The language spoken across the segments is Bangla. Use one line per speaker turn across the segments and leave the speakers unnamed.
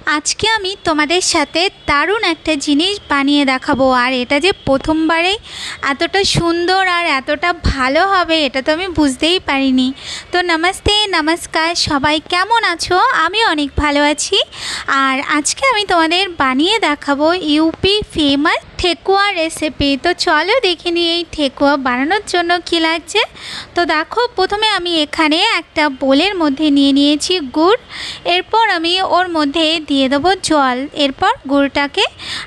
আজকে আমি তোমাদের সাথে দারুণ একটা জিনিস বানিয়ে দেখাবো। আর এটা যে প্রথমবারেই এতটা সুন্দর আর এতটা ভালো হবে এটা তো আমি বুঝতেই পারিনি। তো নমস্তে, নমস্কার, সবাই কেমন আছো? আমি অনেক ভালো আছি। আর আজকে আমি তোমাদের বানিয়ে দেখাবো ইউপি ফেমাস ঠেকুয়া রেসিপি। তো চলো দেখে নিই এই ঠেকুয়া বানানোর জন্য কী লাগছে। তো দেখো, প্রথমে আমি এখানে একটা বোলের মধ্যে নিয়ে নিয়েছি গুড়। এরপর আমি ওর মধ্যে দিয়ে দেবো জল। এরপর গুড়টাকে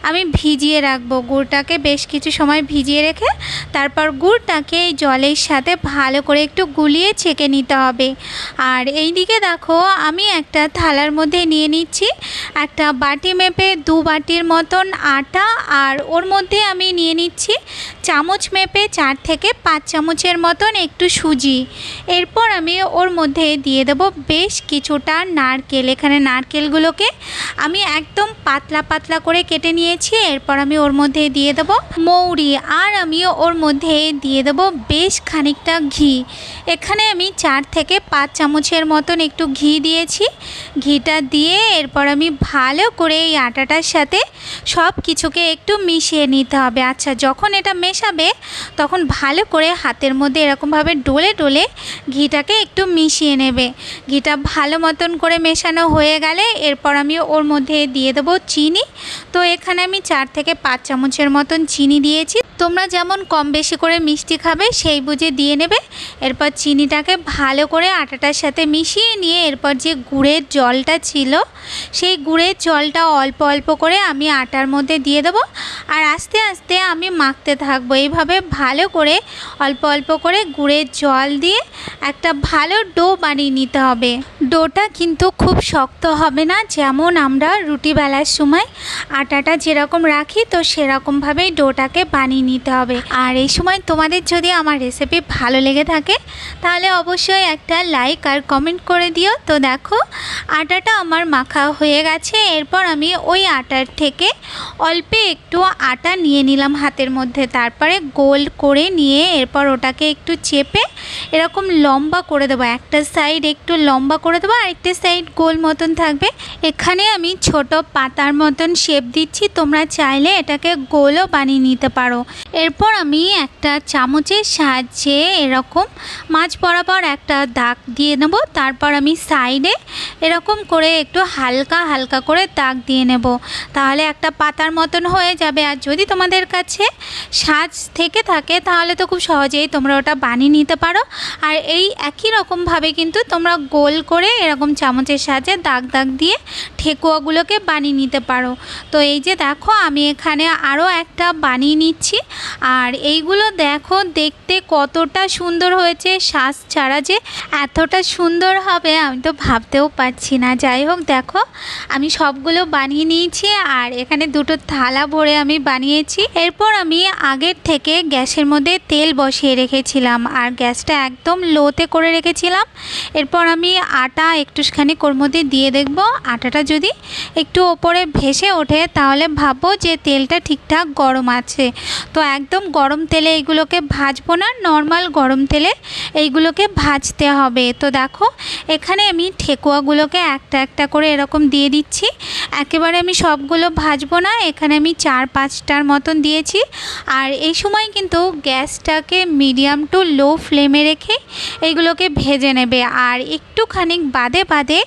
আমি ভিজিয়ে রাখবো। গুড়টাকে বেশ কিছু সময় ভিজিয়ে রেখে তারপর গুড়টাকে এই জলের সাথে ভালো করে একটু গুলিয়ে ছেঁকে নিতে হবে। আর এই দিকে দেখো, আমি একটা থালার মধ্যে নিয়ে নিচ্ছি একটা বাটি মেপে 2 বাটির মতন আটা। আর ওর মধ্যে আমি নিয়ে নিচ্ছি চামচ মেপে 4 থেকে 5 চামচের মতন একটু সুজি। এরপর আমি ওর মধ্যে দিয়ে দেবো বেশ কিছুটা নারকেল। এখানে নারকেলগুলোকে আমি একদম পাতলা পাতলা করে কেটে নিয়েছি। এরপর আমি ওর মধ্যে দিয়ে দেবো মৌরি। আর আমি ওর মধ্যে দিয়ে দেবো বেশ খানিকটা ঘি। এখানে আমি 4 থেকে 5 চামচের মতন একটু ঘি দিয়েছি। ঘিটা দিয়ে এরপর আমি ভালো করে এই আটাটার সাথে সব কিছুকে একটু মিশিয়ে নিতে হবে। আচ্ছা, যখন এটা মেশাবে তখন ভালো করে হাতের মধ্যে এরকমভাবে ডলে ডলে ঘিটাকে একটু মিশিয়ে নেবে। ঘিটা ভালো মতন করে মেশানো হয়ে গেলে এরপর আমি ওর মধ্যে দিয়ে দেবো চিনি। তো এখানে আমি 4 থেকে 5 চামচের মতন চিনি দিয়েছি। তোমরা যেমন কম বেশি করে মিষ্টি খাবে সেই বুঝে দিয়ে নেবে। এরপর চিনিটাকে ভালো করে আটাটার সাথে মিশিয়ে নিয়ে এরপর যে গুড়ের জলটা ছিল সেই গুড়ের জলটা অল্প অল্প করে আমি আটার মধ্যে দিয়ে দেবো। আর আস্তে আস্তে আমি মাখতে থাকবো। এইভাবে ভালো করে অল্প অল্প করে গুড়ের জল দিয়ে একটা ভালো ডো বানিয়ে নিতে হবে। ডোটা কিন্তু খুব শক্ত হবে না, যেমন আমরা রুটি বেলার সময় আটাটা যেরকম রাখি তো সেরকমভাবেই ডোটাকে বানিয়ে নিতে হবে। আর এই সময় তোমাদের যদি আমার রেসিপি ভালো লেগে থাকে তাহলে অবশ্যই একটা লাইক আর কমেন্ট করে দিও। তো দেখো, আটাটা আমার মাখা হয়ে গেছে। এরপর আমি ওই আটার থেকে অল্প একটু আটা নিয়ে নিলাম হাতের মধ্যে। তারপরে গোল করে নিয়ে এরপর ওটাকে একটু চেপে এরকম লম্বা করে দেবো। একটা সাইড একটু লম্বা করে দেবো, আরেকটা সাইড গোল মতন থাকবে। এখানে আমি ছোট পাতার মতন শেপ দিচ্ছি। তোমরা চাইলে এটাকে গোলও বানিয়ে নিতে পারো। এরপর আমি একটা চামচের সাহায্যে এরকম মাঝ বরাবর একটা দাগ দিয়ে নেব। তারপর আমি সাইডে এরকম করে একটু হালকা হালকা করে দাগ দিয়ে নেব। তাহলে একটা পাতার মতন হয়ে যাবে। আর যদি তোমাদের কাছে সাজ থেকে থাকে তাহলে তো খুব সহজেই তোমরা ওটা বানিয়ে নিতে পারো। আর এই একই রকমভাবে কিন্তু তোমরা গোল করে এরকম চামচের সাহায্যে দাগ দাগ দিয়ে ঠেকুয়াগুলোকে বানিয়ে নিতে পারো। তো এই যে দেখো, আমি এখানে আরও একটা বানিয়ে নিচ্ছি। আর এইগুলো দেখো দেখতে কতটা সুন্দর হয়েছে। সাজ ছাড়া যে এতটা সুন্দর হবে আমি তো ভাবতেও পারছি না। যাই হোক, দেখো আমি সবগুলো বানিয়ে নিয়েছি। আর এখানে 2টো থালা ভরে আমি বানিয়েছি। এরপর আমি আগের থেকে গ্যাসের মধ্যে তেল বসিয়ে রেখেছিলাম আর গ্যাসটা একদম লোতে করে রেখেছিলাম। এরপর আমি আটা একটুখানি ওর মধ্যে দিয়ে দেখব। আটাটা যদি একটু ওপরে ভেসে ওঠে তাহলে ভাববো যে তেলটা ঠিকঠাক গরম আছে। তো একদম গরম তেলে এইগুলোকে ভাজবো না, নর্মাল গরম তেলে এইগুলোকে ভাজতে হবে। তো দেখো, এখানে আমি ঠেকুয়াগুলোকে একটা একটা করে এরকম দিয়ে দিচ্ছি। একেবারে আমি সবগুলো ভাজবো না, এখানে আমি 4-5টার মতন দিয়েছি। আর এই সময় কিন্তু গ্যাসটাকে মিডিয়াম টু লো ফ্লেমে রেখে এইগুলোকে ভেজে নেবে। আর একটুখানি বাদে বাদে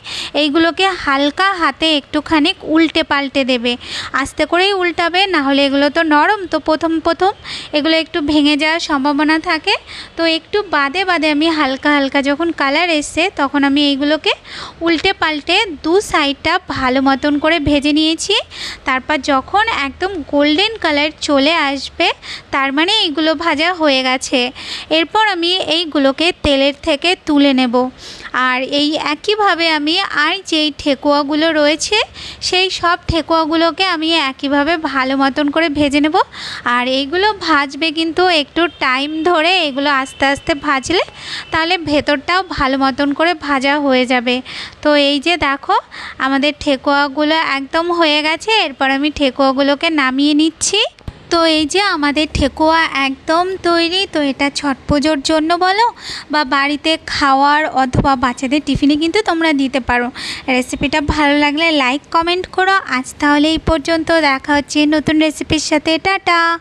এইগুলোকে হালকা হাতে একটুখানি উল্টে পাল্টে দেবে। আস্তে করেই উল্টাবে, না হলে এগুলো তো নরম, তো প্রথম প্রথম এগুলো একটু ভেঙে যাওয়ার সম্ভাবনা থাকে। তো একটু বাদে বাদে আমি হালকা হালকা যখন কালার এসছে তখন আমি এইগুলোকে উল্টে পাল্টে 2 সাইডটা ভালো মতন করে ভেজে নিয়েছি। তারপর যখন একদম গোল্ডেন কালার চলে আসবে তার মানে এইগুলো ভাজা হয়ে গেছে। এরপর আমি এইগুলোকে তেলের থেকে তুলে নেব। আর এই একইভাবে আমি আর যেই ঠেকুয়াগুলো রয়েছে সেই সব ঠেকুয়াগুলোকে আমি একইভাবে ভালো মতন করে ভেজে নেব। আর এইগুলো ভাজবে কিন্তু একটু টাইম ধরে, এগুলো আস্তে আস্তে ভাজলে তাহলে ভেতরটাও ভালো মতন করে ভাজা হয়ে যাবে। তো এই যে দেখো, আমাদের ঠেকুয়াগুলো একদম হয়ে গেছে। এরপর আমি ঠেকুয়াগুলোকে নামিয়ে নিচ্ছি। তো এই যে আমাদের ঠেকুয়া একদম তৈরি। তো এটা ছট পুজোর জন্য বলো বা বাড়িতে খাওয়ার অথবা বাচ্চাদের টিফিনে কিন্তু তোমরা দিতে পারো। রেসিপিটা ভালো লাগলে লাইক কমেন্ট করো। আজ তাহলে এই পর্যন্ত, দেখা হচ্ছে নতুন রেসিপির সাথে। টাটা।